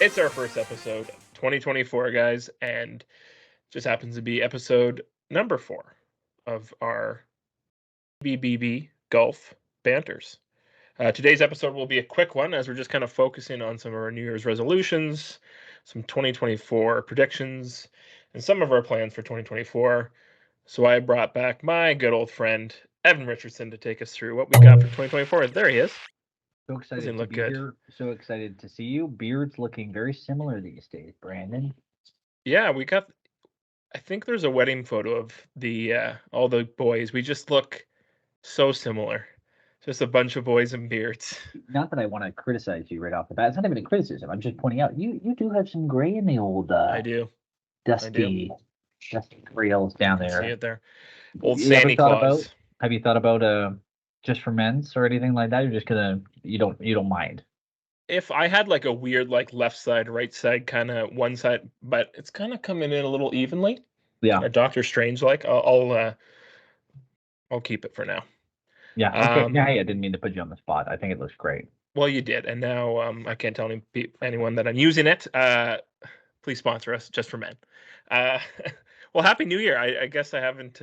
It's our first episode, 2024, guys, and just happens to be episode number 4 of our BBB Golf Banters. Today's episode will be a quick one as we're just kind of focusing on some of our New Year's resolutions, some 2024 predictions, and some of our plans for 2024. So I brought back my good old friend, Evan Richardson, to take us through what we got for 2024. There he is. So excited Doesn't to look be good. here. So excited to see you. Beard's looking very similar these days, Brandon. Yeah, I think there's a wedding photo of all the boys. We just look so similar. Just a bunch of boys in beards. Not that I want to criticize you right off the bat. It's not even a criticism. I'm just pointing out you do have some gray in the old I do. dusty trails down You can see there. it there. Old You ever Santa thought about? Claus. Have you thought about just for men's or anything like that? You're just gonna you don't mind. If I had like a weird like left side, right side, kind of one side, but it's kind of coming in a little evenly. Yeah. A Doctor Strange like. I'll keep it for now. Yeah. Okay. Yeah. Hey, I didn't mean to put you on the spot. I think it looks great. Well, you did, and now I can't tell anyone that I'm using it. Please sponsor us, just for men. Uh, well, Happy New Year. I guess I haven't.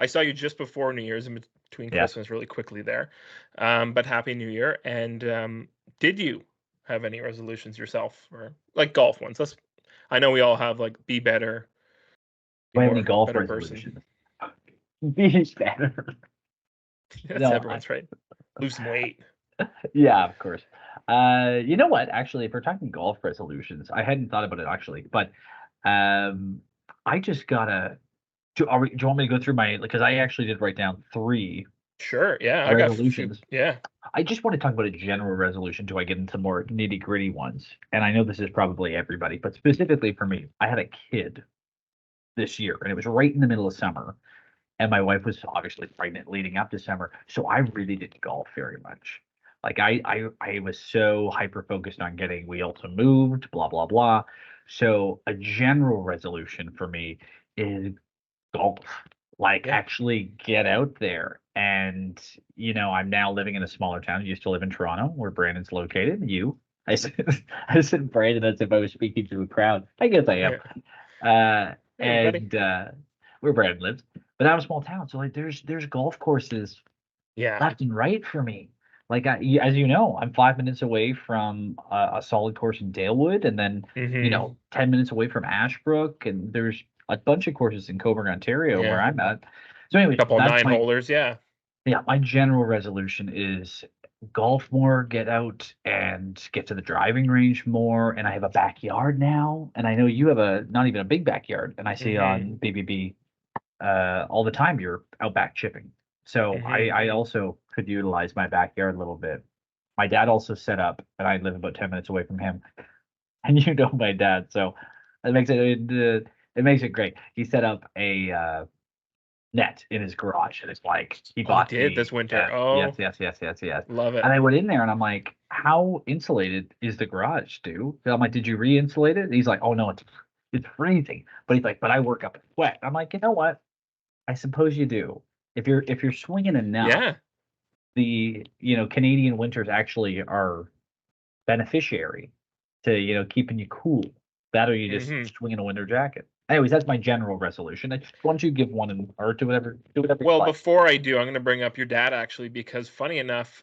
I saw you just before New Year's, in between Yeah. Christmas, really quickly there. But Happy New Year. And did you have any resolutions yourself, or like golf ones? I know we all have like be better, Do be I have any more golf better person. resolutions? Be better. That's No, everyone's right. Lose some weight. Yeah, of course. You know what? Actually, if we're talking golf resolutions, I hadn't thought about it actually, but I just gotta. Do you want me to go through my? Because I actually did write down 3 Sure. Yeah, I got a few. resolutions. Yeah. I just want to talk about a general resolution till I get into more nitty gritty ones. And I know this is probably everybody, but specifically for me, I had a kid this year, and it was right in the middle of summer. And my wife was obviously pregnant leading up to summer, so I really didn't golf very much. Like I was so hyper focused on getting Wheelton moved, blah blah blah. So a general resolution for me is golf. Like Yeah. actually get out there. And I'm now living in a smaller town. I used to live in Toronto, where Brandon's located. I said, I said Brandon as if I was speaking to a crowd. I guess I am. Yeah. Hey, everybody. And where Brandon lives, but I'm a small town, so like there's golf courses Yeah. left and right for me. Like as you know, I'm 5 minutes away from a solid course in Dalewood, and then Mm-hmm. 10 minutes away from Ashbrook, and there's a bunch of courses in Coburg, Ontario, where Yeah. I'm at. So, anyways, Couple that's my nine-holers. Yeah. my general resolution is golf more, get out and get to the driving range more. And I have a backyard now, and I know you have a not even a big backyard, and I see Mm-hmm. on BBB all the time you're out back chipping. So I, Mm-hmm. I also could utilize my backyard a little bit. My dad also set up, and I live about 10 minutes away from him. And you know my dad, so it makes it great. He set up a net in his garage, and it's like he Oh, he bought did this me. winter. Yes, Oh, yes, yes, yes, yes. love it. And I went in there, and I'm like, "How insulated is the garage, dude?" And I'm like, "Did you re-insulate it?" And he's like, "Oh no, it's freezing." But he's like, "But I work up a sweat." I'm like, "You know what? I suppose you do. If you're swinging enough, Yeah. the Canadian winters actually are beneficiary to keeping you cool. That or you just Mm-hmm. swing in a winter jacket. Anyways, that's my general resolution. Why don't you give one or do whatever you Well, like. before I do, I'm going to bring up your dad actually, because funny enough,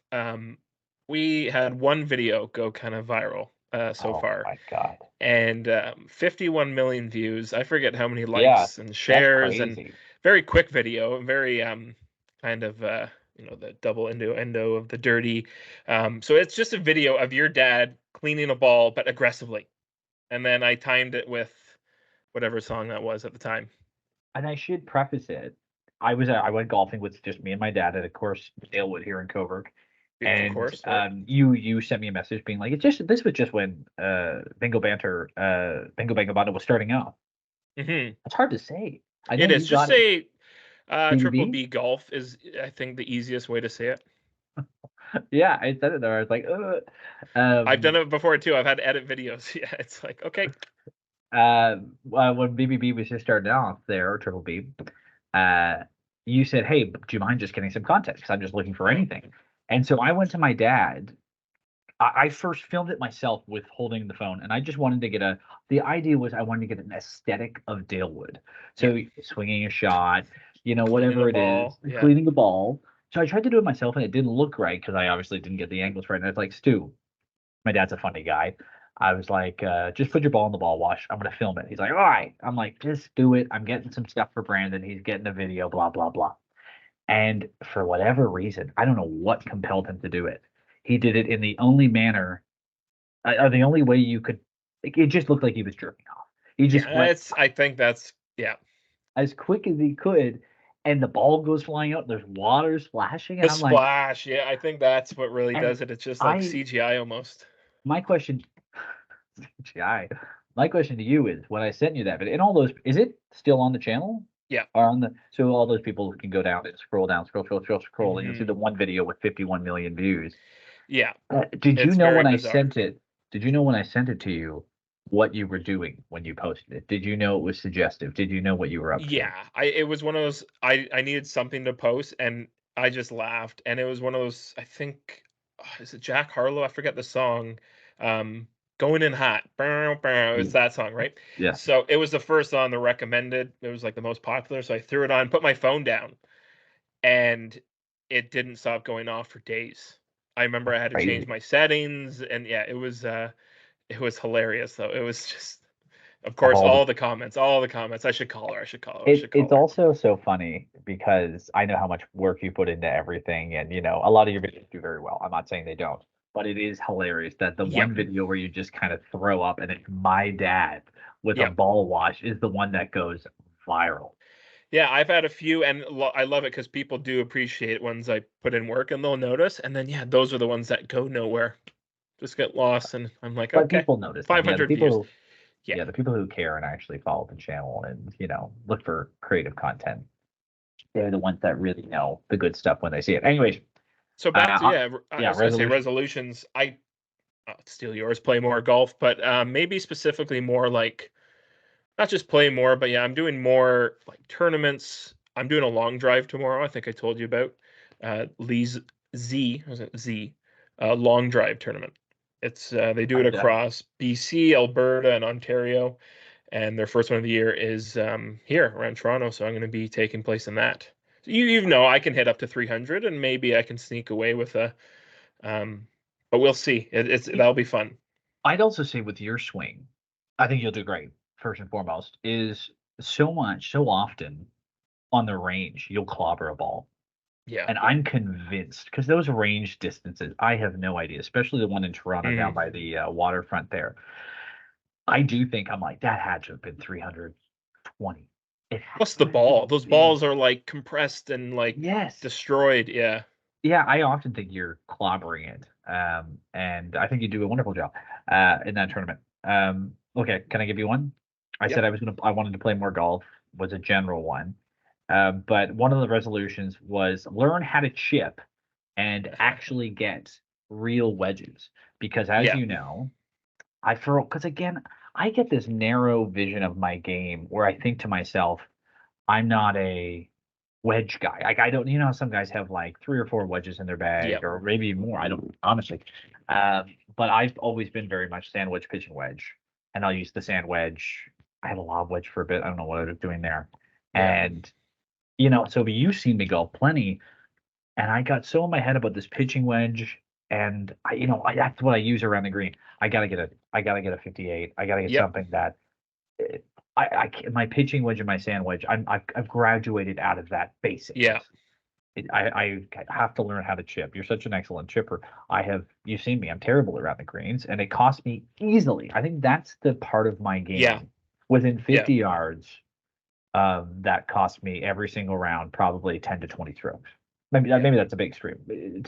we had one video go kind of viral so Oh far, my God. and 51 million views. I forget how many Yeah, likes and that's shares, and crazy. very quick video, very kind of the double endo of the dirty. So it's just a video of your dad cleaning a ball, but aggressively, and then I timed it with whatever song that was at the time. And I should preface it. I went golfing with just me and my dad at a course in Dalewood here in Coburg. Beautiful And course there. you sent me a message being like, this was just when Bingo Banter Bingo Bango Banter was starting off. Hmm. It's hard to say. I know It is. you Just got it. say Triple BB? B golf is, I think, the easiest way to say it. Yeah, I said it there. I was like, ugh. I've done Um, it before too. I've had to edit videos. Yeah, it's like, okay. when BBB was just starting off there, or Triple B, uh, you said, "Hey, do you mind just getting some context? Because I'm just looking for anything." And so I went to my dad I first filmed it myself with holding the phone, and I just wanted to get the idea was I wanted to get an aesthetic of Dalewood. So swinging a shot, Cleaning the whatever it is, ball. Yeah. cleaning the ball. So I tried to do it myself, and it didn't look right because I obviously didn't get the angles right. And I was like, Stu, my dad's a funny guy. I was like, just put your ball in the ball wash. I'm gonna film it. He's like, all right. I'm like, just do it. I'm getting some stuff for Brandon. He's getting a video, blah, blah, blah. And for whatever reason, I don't know what compelled him to do it. He did it in the only manner, or the only way you could. It just looked like he was jerking off. He just Yeah, went I think that's yeah. as quick as he could, and the ball goes flying out. There's water splashing, and The I'm like, splash, yeah, I think that's what really and does it. It's just like I, CGI almost. my question, GI, my question to you is, when I sent you that, but in all those, is it still on the channel? Yeah. Or on the so all those people can go down and scroll down, scroll, and you'll see Hmm. the one video with 51 million views. Yeah. Did you It's know very when I bizarre. sent it? Did you know when I sent it to you what you were doing when you posted it? Did you know it was suggestive? Did you know what you were up to? Yeah, it was one of those I needed something to post and I just laughed and it was one of those I think is it Jack Harlow? I forget the song. Um Going in Hot. Bow, bow, it's Yeah. that song, right? Yeah. So it was the first on the recommended. It was like the most popular, so I threw it on, put my phone down, and it didn't stop going off for days. I remember I had to change Crazy. my settings and yeah, it was hilarious though. It was just of course All the all the comments. I should call her. I should call her. I it should it's call her. also so funny because I know how much work you put into everything, and a lot of your videos do very well. I'm not saying they don't, but it is hilarious that the Yep. one video where you just kind of throw up and it's my dad with a Yep. ball wash is the one that goes viral. Yeah, I've had a few, and I love it because people do appreciate ones I put in work, and they'll notice. And then yeah, those are the ones that go nowhere, just get lost, and I'm like, But okay, people notice them. Yeah, 500 views. Yeah. the people who care and actually follow the channel and, look for creative content, they're the ones that really know the good stuff when they see it. Anyways, So back to uh, yeah, I yeah, was gonna say resolution. resolutions. I steal yours, play more golf, but maybe specifically more like not just play more, but yeah, I'm doing more like tournaments. I'm doing a long drive tomorrow. I think I told you about Lee's was it Z, long drive tournament. It's they do it I across BC, Alberta, and Ontario, and their first one of the year is here around Toronto. So I'm going to be taking place in that. So you know I can hit up to 300, and maybe I can sneak away with a, um, but we'll see. It's that'll be fun. I'd also say with your swing, I think you'll do great. First and foremost, is so often on the range you'll clobber a ball, Yeah. and I'm convinced because those range distances, I have no idea, especially the one in Toronto down Mm. by the waterfront there. I do think I'm like that had to have been 320. It Plus the had to ball. Those be. balls are like compressed and like Yes. destroyed. Yeah. Yeah, I often think you're clobbering it, and I think you do a wonderful job in that tournament. Okay, can I give you one? I said Yep. I wanted to play more golf. Was a general one, but one of the resolutions was learn how to chip and actually get real wedges. Because as Yeah. you know, because again, I get this narrow vision of my game where I think to myself, I'm not a wedge guy. Like I don't, some guys have like 3 or 4 wedges in their bag, Yep. or maybe more. I don't honestly. But I've always been very much sand wedge, pitch and wedge, and I'll use the sand wedge. I had a lob wedge for a bit. I don't know what I was doing there, Yeah. and so you've seen me go plenty, and I got so in my head about this pitching wedge, and that's what I use around the green. I gotta get a 58. I gotta get Yep. something that eh, my pitching wedge and my sand wedge. I've graduated out of that Yeah. basics. I have to learn how to chip. You're such an excellent chipper. You've seen me. I'm terrible around the greens, and it cost me easily. I think that's the part of my Yeah. game within Yeah. 50 yards. That cost me every single round probably 10 to 20 strokes. Yeah. Maybe that's a big extreme.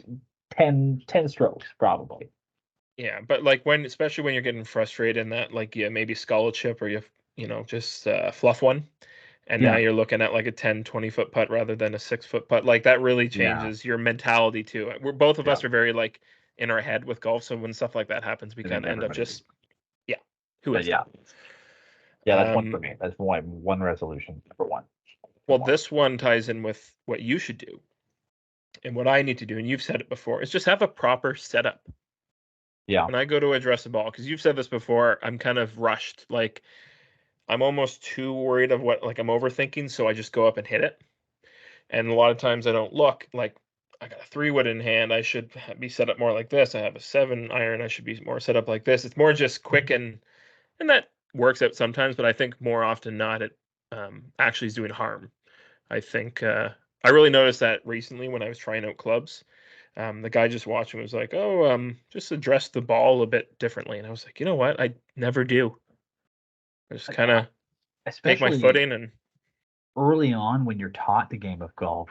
10 strokes probably. Yeah. But like when, especially when you're getting frustrated in that, like, yeah, maybe skull chip or just fluff one. And now Yeah, you're looking at like a 10, 20 foot putt rather than a 6 foot putt. Like that really yeah, changes your mentality too. We're both of yeah. us are very like in our head with golf. So when stuff like that happens, we I kind think of end up everybody is. just, yeah, who But isn't? yeah, yeah, that's one for Um, me. That's one resolution for one. well, Tomorrow. this one ties in with what you should do and what I need to do. And you've said it before is just have a proper setup. Yeah. when I go to address a ball, because you've said this before, I'm kind of rushed. Like I'm almost too worried of what, like I'm overthinking, so I just go up and hit it. And a lot of times I don't look. Like I got a 3-wood in hand, I should be set up more like this. I have a 7-iron, I should be more set up like this. It's more just quick, and that works out sometimes, but I think more often not, it actually is doing harm. I think I really noticed that recently when I was trying out clubs. The guy just watching was like, "Oh, just address the ball a bit differently," and I was like, "You know what? I never do. I just kind of take my Especially footing and early on when you're taught the game of golf.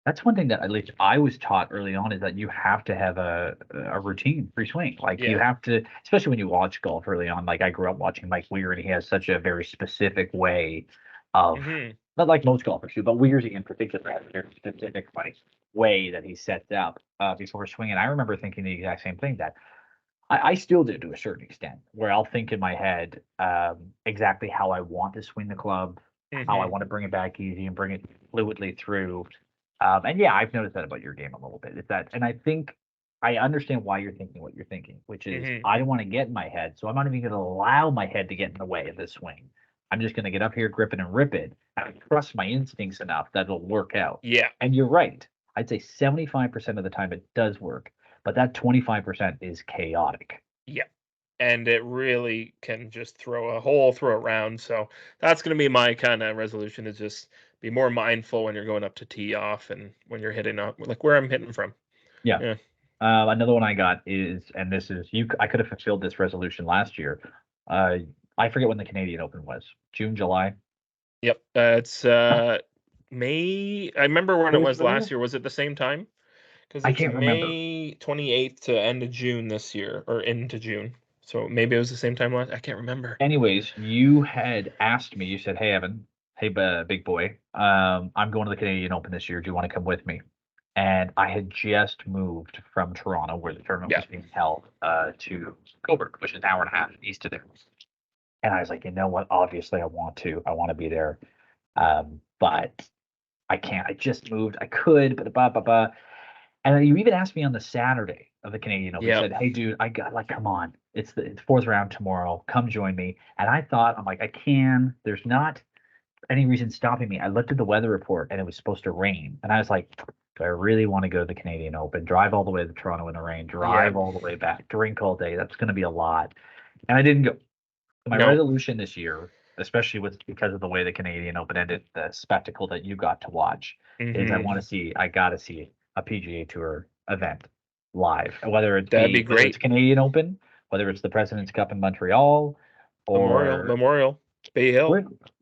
That's one thing that at least I was taught early on is that you have to have a routine pre-swing. Like you yeah, have to, especially when you watch golf early on. Like I grew up watching Mike Weir, and he has such a very specific way of, hmm not like most golfers do, but Weir's in particular has a very specific way that he sets up before swinging. I remember thinking the exact same thing, that I still do to a certain extent, where I'll think in my head exactly how I want to swing the club, how I hmm want to bring it back easy and bring it fluidly through. And yeah, I've noticed that about your game a little bit. Is that, and I think I understand why you're thinking what you're thinking, which is hmm I don't want to get in my head, so I'm not even going to allow my head to get in the way of this swing. I'm just going to get up here, grip it, and rip it, and I trust my instincts enough that it'll work out. yeah, And you're right. I'd say 75% of the time it does work, but that 25% is chaotic. yeah. And it really can just throw a hole through a round. So that's going to be my kind of resolution, is just be more mindful when you're going up to tee off and when you're hitting up, like where I'm hitting from. Yeah. Yeah. Another one I got is, and this is you. I could have fulfilled this resolution last year. Uh, I forget when the Canadian Open was. June, July. Yep. It's May. I remember when it Close was to there. last year. Was it the same time? Because I it's can't remember. May 28th to end of June this year, or into June. So maybe it was the same time last. I can't remember. Anyways, you had asked me. You said, "Hey, Evan. Hey, big boy. I'm going to the Canadian Open this year. Do you want to come with me?" And I had just moved from Toronto, where the tournament Yeah. was being held, to Cobourg, which is an hour and a half east of there. And I was like, you know what? Obviously, I want to. I want to be there. But I can't. I just moved. I could, but blah blah blah. And then you even asked me on the Saturday of the Canadian Open. You Yep. said, "Hey, dude, I got like, come on, it's fourth round tomorrow. Come join me." And I thought, I'm like, I can. There's not any reason stopping me. I looked at the weather report, and it was supposed to rain, and I was like, do I really want to go to the Canadian Open? Drive all the way to Toronto in the rain, drive Yep. all the way back, drink all day. That's going to be a lot. And I didn't go. My No. resolution this year, especially with because of the way the Canadian Open ended, the spectacle that you got to watch, is Hmm. I got to see a PGA Tour event live, whether it's That'd be great. Canadian Open, whether it's the President's Cup in Montreal, Memorial, or Memorial, Bay Hill,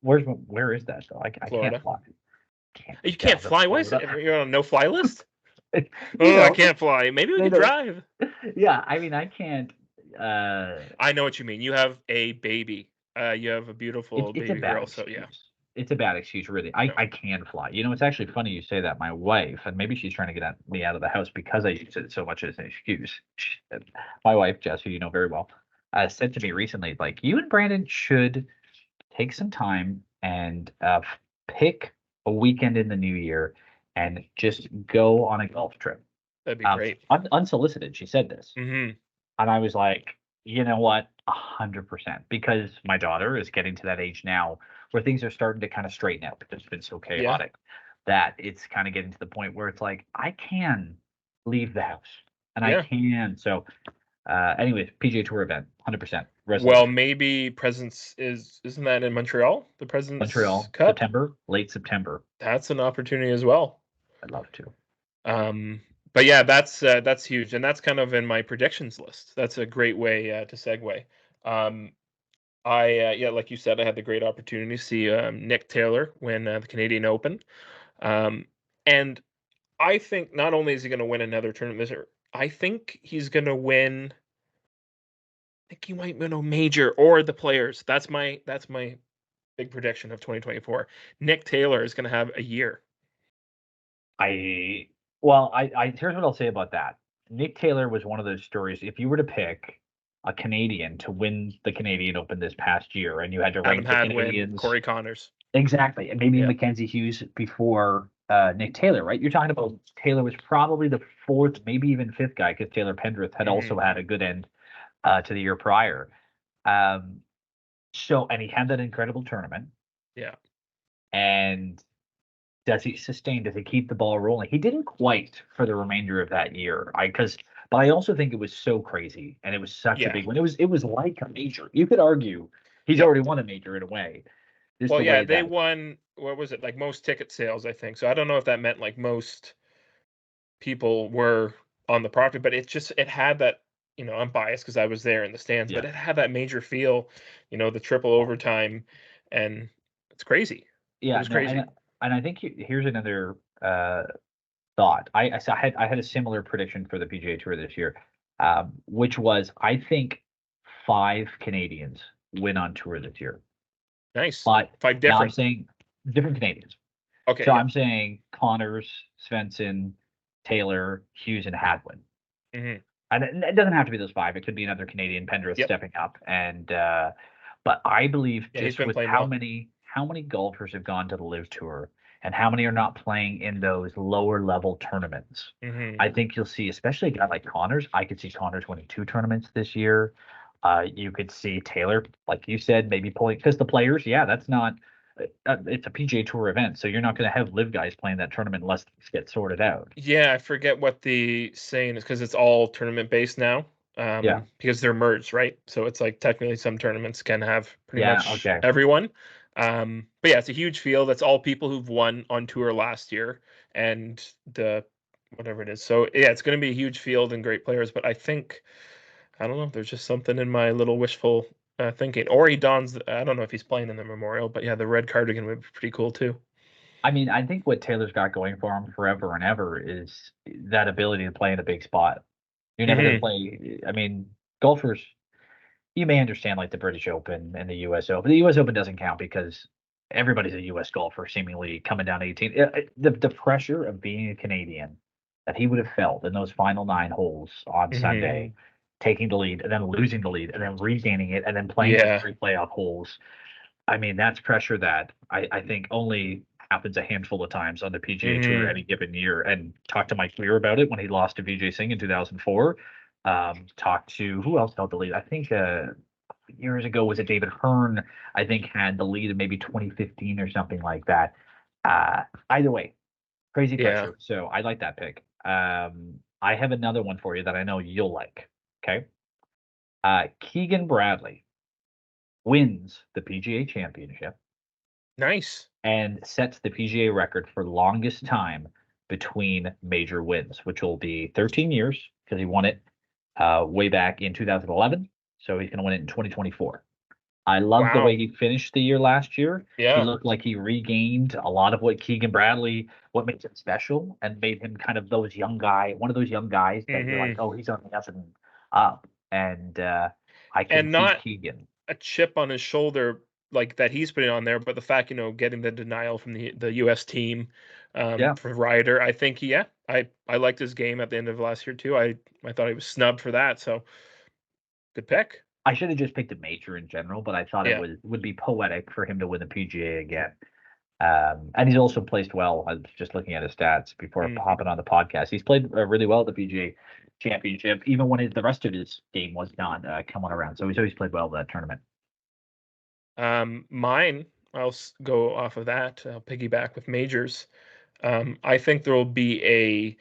where where is that though? I can't Florida. fly. Can't You be can't down to fly. Why is it? Florida. You're on a no-fly list? You Oh, I know, can't fly. Maybe we they could don't. drive. Yeah, I mean, I can't. Uh, I know what you mean. You have a baby. You have a beautiful it's a baby bad girl. So yeah, excuse. It's a bad excuse, really. I, no. I can fly. You know, it's actually funny you say that. My wife, and maybe she's trying to me out of the house because I use it so much as an excuse. My wife, Jess, who you know very well, said to me recently, like, you and Brandon should take some time and pick a weekend in the new year and just go on a golf trip. That'd be great. Unsolicited, she said this. Hmm. And I was like, you know what? 100%. Because my daughter is getting to that age now where things are starting to kind of straighten out because it's been so Yeah, chaotic that it's kind of getting to the point where it's like, I can leave the house and I yeah. can. So, anyways, PGA Tour event, 100% Well, resolution. maybe Presidents isn't that in Montreal? The Presidents Montreal, Cup. September, late September. That's an opportunity as well. I'd love to. Um, but yeah, that's huge, and that's kind of in my predictions list. That's a great way to segue. Um, yeah, like you said, I had the great opportunity to see Nick Taylor win the Canadian Open, um, and I think not only is he going to win another tournament this year, I think he's going to win. I think he might win a major or the Players. That's my big prediction of 2024. Nick Taylor is going to have a year. I well, here's what I'll say about that. Nick Taylor was one of those stories. If you were to pick a Canadian to win the Canadian Open this past year, and you had to Adam rank the Hadwin, Canadians Corey Connors. exactly, and maybe Yeah. Mackenzie Hughes before Nick Taylor, right? You're talking about Taylor was probably the fourth, maybe even fifth guy, because Taylor Pendrith had Hmm. also had a good end to the year prior. So, and he had that incredible tournament. Yeah. And does he sustain? Does he keep the ball rolling? He didn't quite for the remainder of that year. But I also think it was so crazy, and it was such a Yeah. big one. It was like a major. You could argue he's Yep. already won a major in a way. Just Well, the yeah, way they that, won, what was it, like most ticket sales, I think. So I don't know if that meant like most people were on the property, but it had that, I'm biased because I was there in the stands, but yeah, it had that major feel, the triple overtime, and it's crazy. It yeah, was no, crazy. and I think here's another thought. I had a similar prediction for the PGA Tour this year, which was I think 5 Canadians win on tour this year. Nice. But Five now I'm different. saying different Canadians. Okay, So yeah. I'm saying Connors, Svensson, Taylor, Hughes, and Hadwin. Hmm. And it doesn't have to be those 5. It could be another Canadian, Penrith Yep. stepping up. And but I believe Yeah, he's just been with playing well. how many golfers have gone to the Live Tour and how many are not playing in those lower level tournaments. Hmm. I think you'll see, especially a guy like Connors. I could see Connors winning 2 tournaments this year. You could see Taylor, like you said, maybe pulling because the players, yeah, that's not. It's a PGA Tour event, so you're not going to have live guys playing that tournament unless things get sorted out. Yeah, I forget what the saying is because it's all tournament based now. Yeah, Because they're merged, right? So it's like technically some tournaments can have pretty yeah, much okay. everyone. But yeah, it's a huge field. That's all people who've won on tour last year and the whatever it is. So yeah, it's going to be a huge field and great players. But I don't know. There's just something in my little wishful thinking. Or he dons. I don't know if he's playing in the Memorial, but yeah, the red cardigan would be pretty cool too. I mean, I think what Taylor's got going for him forever and ever is that ability to play in a big spot. You're never going to Hmm. play. I mean, golfers, you may understand like the British Open and the U.S. Open. The U.S. Open doesn't count because everybody's a U.S. golfer, seemingly coming down 18. The pressure of being a Canadian that he would have felt in those final 9 holes on Hmm. Sunday, taking the lead and then losing the lead and then regaining it and then playing those Yeah. 3 playoff holes. I mean, that's pressure that I think only happens a handful of times on the PGA Tour Hmm. any given year. And talk to Mike Clear about it when he lost to Vijay Singh in 2004. Talk to who else held the lead? I think years ago was it David Hearn? I think had the lead in maybe 2015 or something like that. Either way, crazy Yeah. pressure. So I like that pick. I have another one for you that I know you'll like. Okay. Keegan Bradley wins the PGA Championship Nice. and sets the PGA record for longest time between major wins, which will be 13 years because he won it way back in 2011. So he's going to win it in 2024. I love the way Wow. he finished the year last year. He Yeah. looked like he regained a lot of what Keegan Bradley, what makes him special, and made him kind of one of those young guys that you're like, Hmm. oh, he's on the up and up. And I can And see not Keegan. a chip on his shoulder like that he's putting on there, but the fact, getting the denial from the US team Yeah, for Ryder, I think yeah, I liked his game at the end of last year too. I thought he was snubbed for that, so good pick. I should have just picked a major in general, but I thought it Yeah. would be poetic for him to win the PGA again. And he's also placed well. I was just looking at his stats before Hmm. hopping on the podcast. He's played really well at the PGA Championship, even when the rest of his game was not coming around. So he's always played well at that tournament. Mine, go off of that. I'll piggyback with majors. I think there will be a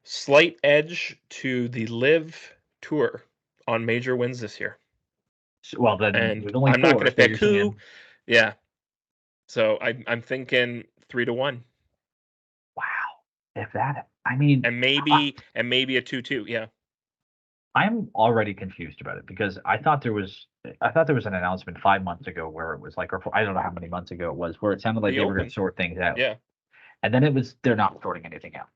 slight edge to the Live Tour on major wins this year. So, well, then And there's only I'm not going four, to so pick you're who. saying, Yeah. So I'm thinking 3-1 wow, if that, I mean, I, and maybe a 2-2. Yeah. I'm already confused about it because I thought there was an announcement 5 months ago where it was like, or I don't know how many months ago it was, where it sounded like The they were going to Open. sort things out. Yeah. And then it was they're not sorting anything out.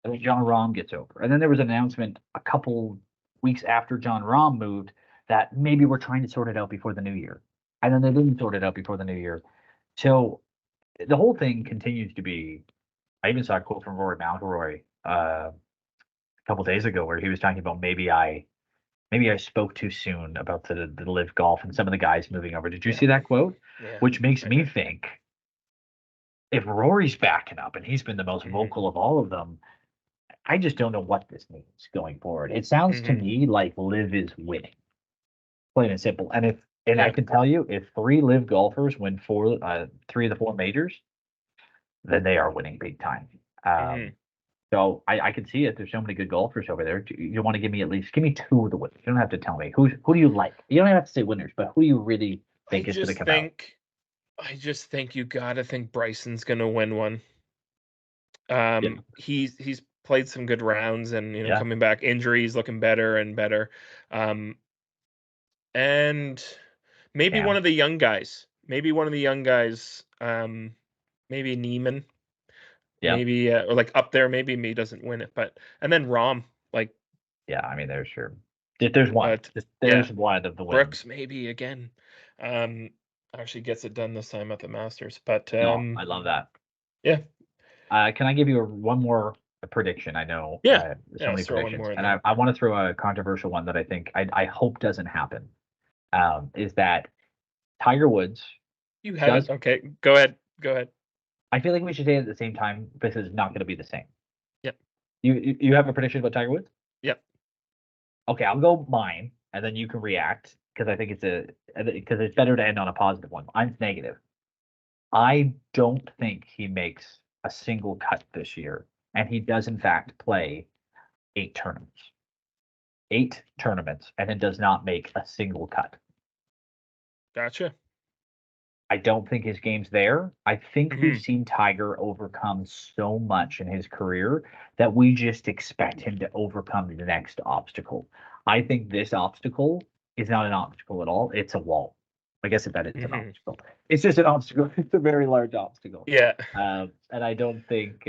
And then John Rahm gets over. And then there was an announcement a couple weeks after John Rahm moved that maybe we're trying to sort it out before the new year. And then they didn't sort it out before the new year. So the whole thing continues to be. I even saw a quote from Rory McIlroy a couple days ago where he was talking about maybe I spoke too soon about the live golf and some of the guys moving over. Did you Yeah. see that quote? Yeah. Which makes I me did. think if Rory's backing up and he's been the most Hmm. vocal of all of them, I just don't know what this means going forward. It sounds to Hmm. me like Liv is winning. plain and simple. And Yeah. I can tell you, if 3 live golfers win 3 of the 4 majors, then they are winning big time. Mhm. So I can see it. There's so many good golfers over there. You want to give me 2 of the winners. You don't have to tell me who do you like. You don't have to say winners, but who do you really I think is going to just come out? think I just think you gotta think Bryson's gonna win one. Yeah, He's played some good rounds and, yeah, coming back, injuries looking better and better. Um, and maybe one Cam, of the young guys. Maybe one of the young guys, maybe Neiman, yeah, maybe or like up there, maybe me doesn't win it, but and then Rom, like yeah. I mean, there's sure there's one. but yeah, There's one of the wins. Brooks maybe again. Um Actually gets it done this time at the Masters. But No, I love that. yeah. Can I give you one more prediction? I know Yeah. there's Yeah, so many let's throw one predictions, more in and there. I want to throw a controversial one that I think I hope doesn't happen. Is that Tiger Woods You have it? does? Okay. Go ahead. Go ahead. I feel like we should say it at the same time because it's not going to be the same. Yep. You have a prediction about Tiger Woods? Yep. Okay, I'll go mine, and then you can react because I think because it's better to end on a positive one. Mine's negative. I don't think he makes a single cut this year, and he does in fact play 8 tournaments. 8 tournaments, and it does not make a single cut. Gotcha. I don't think his game's there. I think we've Mhm. seen Tiger overcome so much in his career that we just expect him to overcome the next obstacle. I think this obstacle is not an obstacle at all. It's a wall. I guess that is an Mhm. obstacle. It's just an obstacle. It's a very large obstacle. Yeah. And I don't think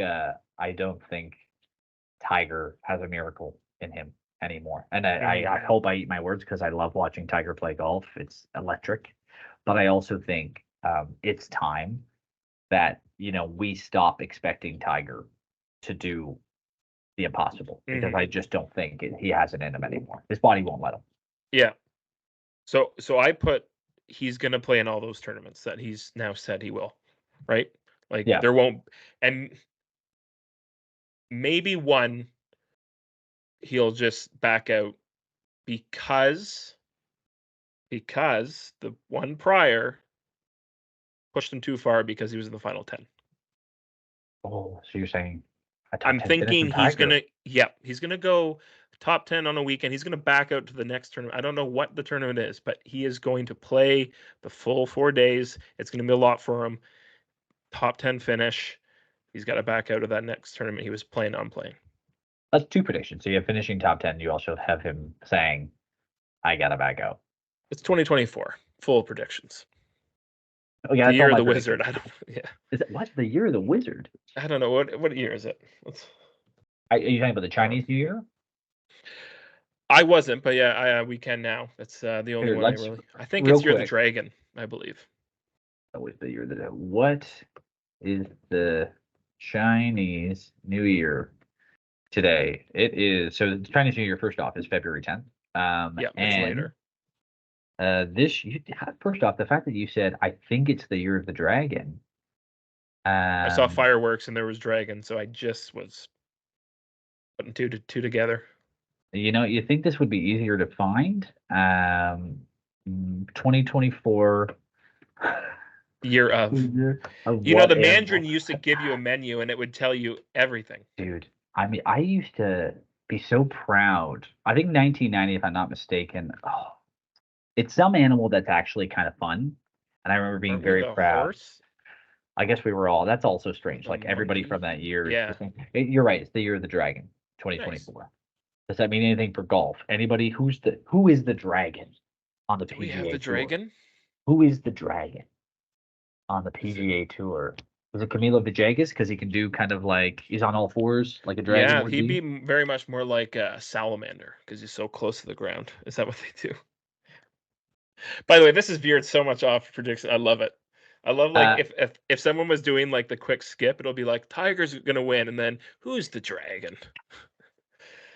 Tiger has a miracle in him anymore. And I Mhm. hope I eat my words because I love watching Tiger play golf. It's electric. But I also think it's time that, we stop expecting Tiger to do the impossible because Mhm. I just don't think he has it in him anymore. His body won't let him. Yeah. So I put he's gonna play in all those tournaments that he's now said he will, right? Like Yeah. there won't and maybe one he'll just back out because the one prior pushed him too far because he was in the final 10. Oh, so you're saying a top I'm 10 finish thinking from Tiger? he's gonna go top 10 on a weekend. He's gonna back out to the next tournament. I don't know what the tournament is, but he is going to play the full 4 days. It's gonna be a lot for him. Top 10 finish. He's got to back out of that next tournament he was planning on playing. That's 2 predictions. So you have finishing top 10. You also have him saying, I got to back out. It's 2024. Full predictions. Oh, yeah, The that's all year of my the wizard. predictions. I don't. Yeah. Is it what? The year of the wizard? I don't know what year is it. Let's, Are you talking about the uh, Chinese New Year? I wasn't, but yeah, we can now. That's the only Here, one I let's really. I think real it's Year of the quick. Dragon. I believe. Oh, it's the year of the what is the Chinese New Year today? It is so the Chinese New Year first off is February 10th. Yeah, it's And later. first off, the fact that you said I think it's the year of the dragon. I saw Um, fireworks and there was dragon, so I just was putting two together. you think this would be easier to find? 2024 Year of. year of The what Mandarin animal? used to give you a menu and it would tell you everything. Dude, I mean, I used to be so proud. I think 1990, if I'm not mistaken. Oh, it's some animal that's actually kind of fun, and I remember being Aren't we very the proud. horse? I guess we were all. That's also strange. The Like everybody from monkey? that year is Yeah. just. You're right. It's the year of the dragon, Nice. 2024. Does that mean anything for golf? Anybody who is the dragon on the Do we have the PGA Tour? dragon? Who is the dragon on the Is it? PGA Tour? Is it Camilo Villegas because he can do kind of like he's on all fours like a dragon Yeah, would he'd be? be very much more like a salamander because he's so close to the ground. Is that what they do? By the way, this is veered so much off prediction. I love it. I love like Uh, if someone was doing like the quick skip, it'll be like Tiger's gonna win, and then who's the dragon?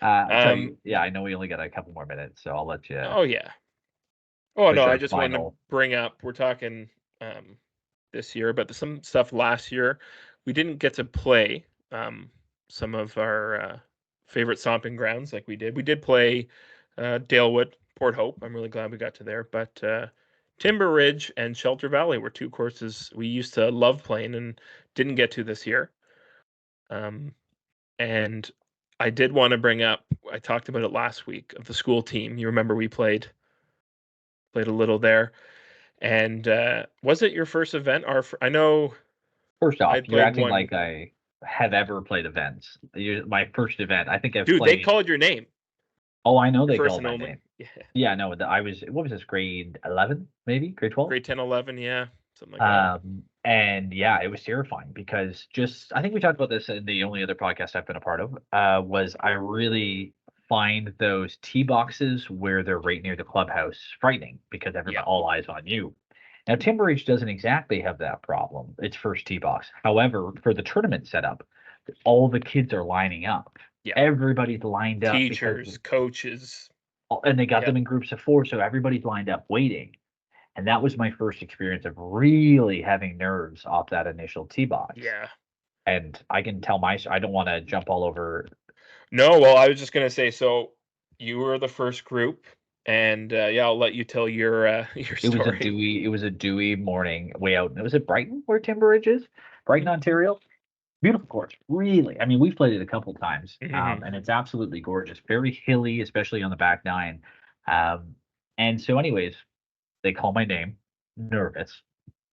So Um. yeah, I know we only got a couple more minutes, so I'll let you Oh yeah. Oh no, push I our just wanted to final. bring up. We're talking this year, but some stuff last year we didn't get to play some of our favorite stomping grounds like we did. We did play Dalewood Port Hope. I'm really glad we got to there. But Timber Ridge and Shelter Valley were two courses we used to love playing and didn't get to this year. And I did want to bring up, I talked about it last week, of the school team. You remember we played a little there. And was it your first event? I know First off, I'd you're played acting one. like I have ever played events. My first event, I think I've Dude, they played. called your name. Oh, I know Your they first called and my only. name. Yeah. Yeah, no, I was. What was this? Grade 11, maybe grade 12. Grade 10, 11, yeah. Something like that. And yeah, it was terrifying because I think we talked about this in the only other podcast I've been a part of, was I really find those tee boxes where they're right near the clubhouse frightening because Yeah. all eyes on you. Now, Timber Ridge doesn't exactly have that problem, its first tee box. However, for the tournament setup, all the kids are lining up. Yeah. Everybody's lined up because, Teachers, coaches. and they got Yeah. them in groups of 4, so everybody's lined up waiting. And that was my first experience of really having nerves off that initial tee box. Yeah. And I can tell I don't want to jump all over. No, well, I was just gonna say, so you were the first group, and yeah, I'll let you tell your your story. It was a dewy morning way out. Was it Brighton where Timber Ridge is? Brighton, Ontario. Beautiful course, really. I mean, we've played it a couple times, Mm-hmm. and it's absolutely gorgeous. Very hilly, especially on the back nine. And so, anyways, they call my name. Nervous.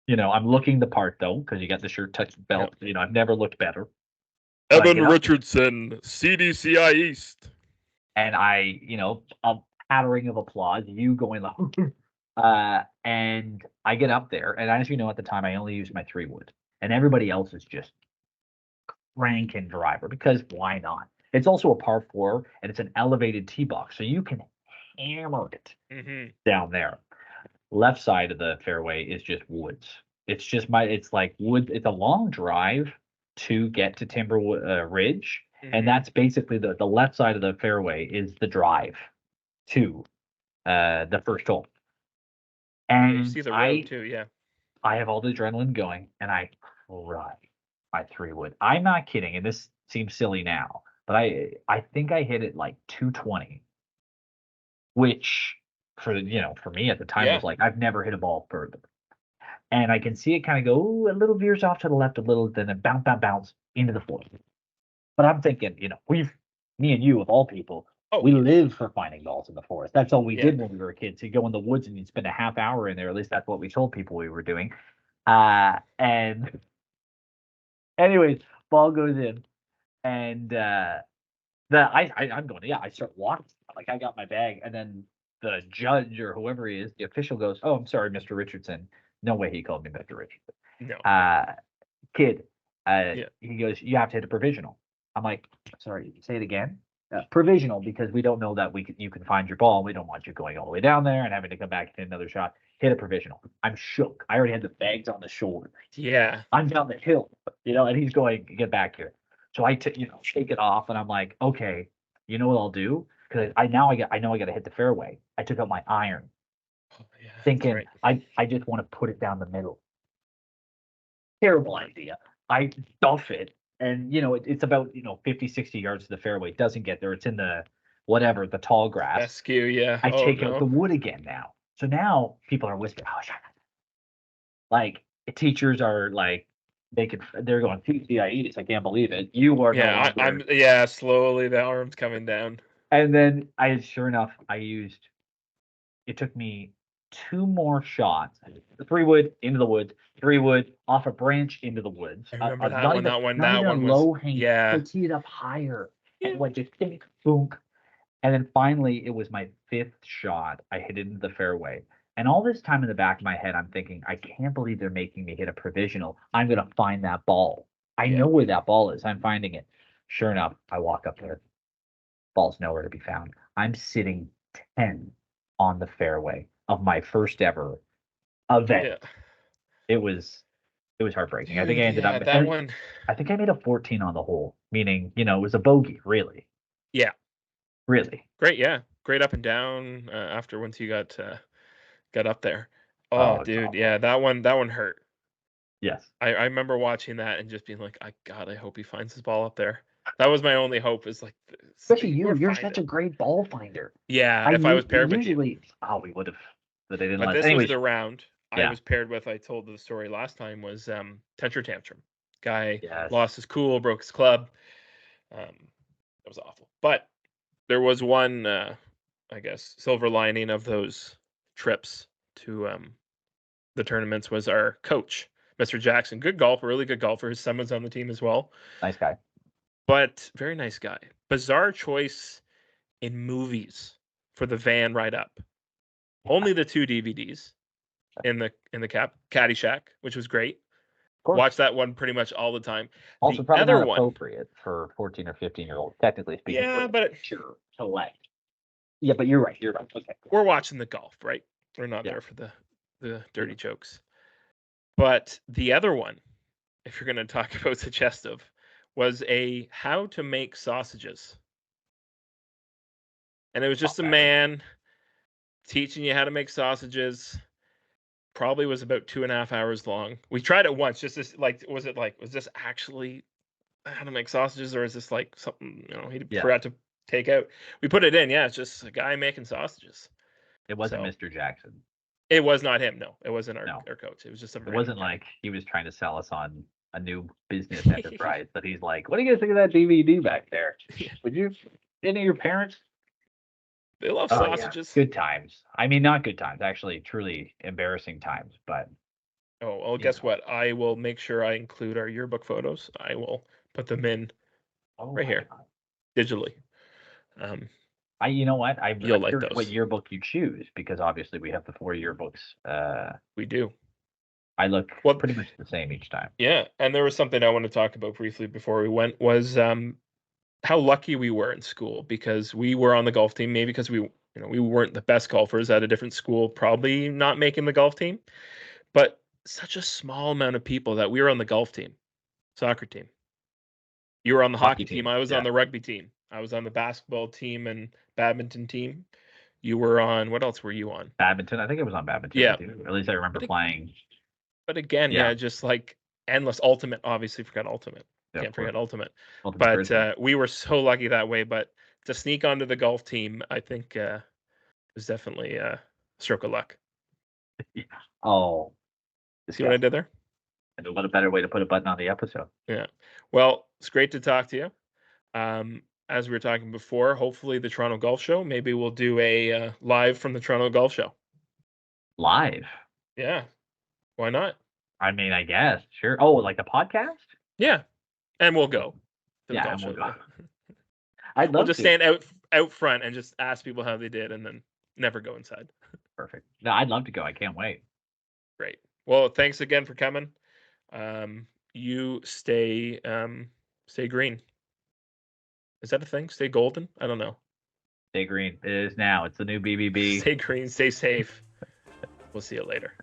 I'm looking the part though, because you got the shirt, tucked belt. Yep. I've never looked better. But I Evan get up Richardson, CDCI East. and a pattering of applause, you going like, and I get up there, and as you know, at the time, I only used my 3-wood, and everybody else is just cranking driver because why not? It's also a par 4, and it's an elevated tee box, so you can hammer it Mm-hmm. down there. Left side of the fairway is just woods. It's like wood. It's a long drive to get to Timber Ridge, and Mm-hmm. that's basically the left side of the fairway is the drive to the first hole. Yeah, you And see the road too. Yeah. I have all the adrenaline going, and I cry my 3-wood. I'm not kidding, and this seems silly now, but I think I hit it like 220, which for me at the time Yeah. was like I've never hit a ball further. And I can see it kind of go ooh, a little veers off to the left a little, then it bounce into the forest. But I'm thinking, me and you of all people, Oh we yeah. live for finding balls in the forest. That's all we Yeah. did when we were kids. You go in the woods and you'd spend a half hour in there. At least that's what we told people we were doing. And anyways, ball goes in, and I'm going, yeah. I start walking like I got my bag, and then the judge or whoever he is, the official goes, "Oh, I'm sorry, Mr. Richardson." No way he called me Mr. Richardson. No. Kid, Yeah. he goes, "You have to hit a provisional." I'm like, "Sorry, say it again." Provisional because we don't know that you can find your ball. We don't want you going all the way down there and having to come back and hit another shot. Hit a provisional. I'm shook. I already had the bags on the shoulder. Yeah. I'm down the hill, and he's going, "Get back here." So shake it off, and I'm like, "Okay, you know what I'll do?" Because I know I got to hit the fairway. I took out my iron, Oh, yeah. That's thinking right. I just want to put it down the middle. Terrible idea. I stuff it, and it's about 50, 60 yards to the fairway. It doesn't get there. It's in the whatever the tall grass. Fescue. Yeah. I Oh take out the no. wood again now. So now people are whispering, "Oh, shut up." Like teachers are like they're going TCIE. I can't believe it. You are no Yeah. I'm. longer. Yeah. Slowly, the arm's coming down. And then sure enough, it took me 2 more shots. 3-wood into the woods, 3-wood off a branch into the woods. I remember that Not one. even That one. not That even a one was. low hang. I Yeah. teed it up higher Yeah. and went just dink, boom. And then finally, it was my 5th shot. I hit it into the fairway. And all this time in the back of my head, I'm thinking, I can't believe they're making me hit a provisional. I'm going to find that ball. I Yeah. know where that ball is. I'm finding it. Sure enough, I walk up there. Ball's nowhere to be found. I'm sitting 10 on the fairway of my first ever event. Yeah. It was heartbreaking. I think I Dude. ended Yeah. up That one. I think I made a 14 on the hole, meaning, it was a bogey, really. Yeah. Really. Great. Yeah. Great up and down after once you got up there. Oh, Oh, it's dude. awful. Yeah. That one hurt. Yes. I remember watching that and just being like, I hope he finds his ball up there. That was my only hope. Is like, Especially you're such a great ball finder. Yeah, if I was paired with you. We would have, but they didn't. But this Anyways, was the round I yeah. was paired with. I told the story last time was Tencher Tantrum. Guy Yes. lost his cool, broke his club. That was awful. But there was one, I guess, silver lining of those trips to the tournaments was our coach, Mr. Jackson. Good golfer, really good golfer. His son was on the team as well. Nice guy. But very nice guy. Bizarre choice in movies for the van ride up. Yeah. Only the 2 DVDs in the Caddyshack, which was great. Watch that one pretty much all the time. Also, probably not appropriate for 14 or 15-year-olds, technically speaking. Yeah, but sure, select. Yeah, but you're right. Okay. We're watching the golf, right? We're not there for the dirty jokes. But the other one, if you're going to talk about suggestive, was a how to make sausages. And it was just a man teaching you how to make sausages. Probably was about 2.5 hours long. We tried it once, just this, was this actually how to make sausages, or is this like something, he forgot to take out? We put it in. Yeah, it's just a guy making sausages. It wasn't Mr. Jackson. It was not him. No, it wasn't our coach. It was just It wasn't guy. Like he was trying to sell us on a new business enterprise, but he's like, what do you guys think of that DVD back there? Would you, any of your parents? They love sausages. Yeah. Good times. I mean, not good times, actually, truly embarrassing times, but. Oh, well, guess what? I will make sure I include our yearbook photos. I will put them in right here, digitally. You know what? I'm You'll like sure those. What yearbook you choose, because obviously we have the 4 yearbooks. We do. I look pretty much the same each time. Yeah, and there was something I want to talk about briefly before we went, was how lucky we were in school, because we were on the golf team, maybe because we weren't the best golfers at a different school, probably not making the golf team, but such a small amount of people that we were on the golf team, soccer team. You were on the hockey team. I was on the rugby team. I was on the basketball team and badminton team. You were on, what else were you on? Badminton. I think it was on badminton. Yeah. Too. At least I remember playing. But again, just like endless. Ultimate, obviously forgot Ultimate. Can't forget Ultimate. But we were so lucky that way. But to sneak onto the golf team, I think was definitely a stroke of luck. Oh. See what I did there? And what a better way to put a button on the episode. Yeah. Well, it's great to talk to you. As we were talking before, hopefully the Toronto Golf Show, maybe we'll do a live from the Toronto Golf Show. Live? Yeah. Why not? I mean, I guess. Sure. Oh, like a podcast? Yeah. And we'll go. Yeah, and we'll go. We'll just stand out front and just ask people how they did, and then never go inside. Perfect. No, I'd love to go. I can't wait. Great. Well, thanks again for coming. You stay green. Is that a thing? Stay golden? I don't know. Stay green. It is now. It's the new BBB. Stay green. Stay safe. We'll see you later.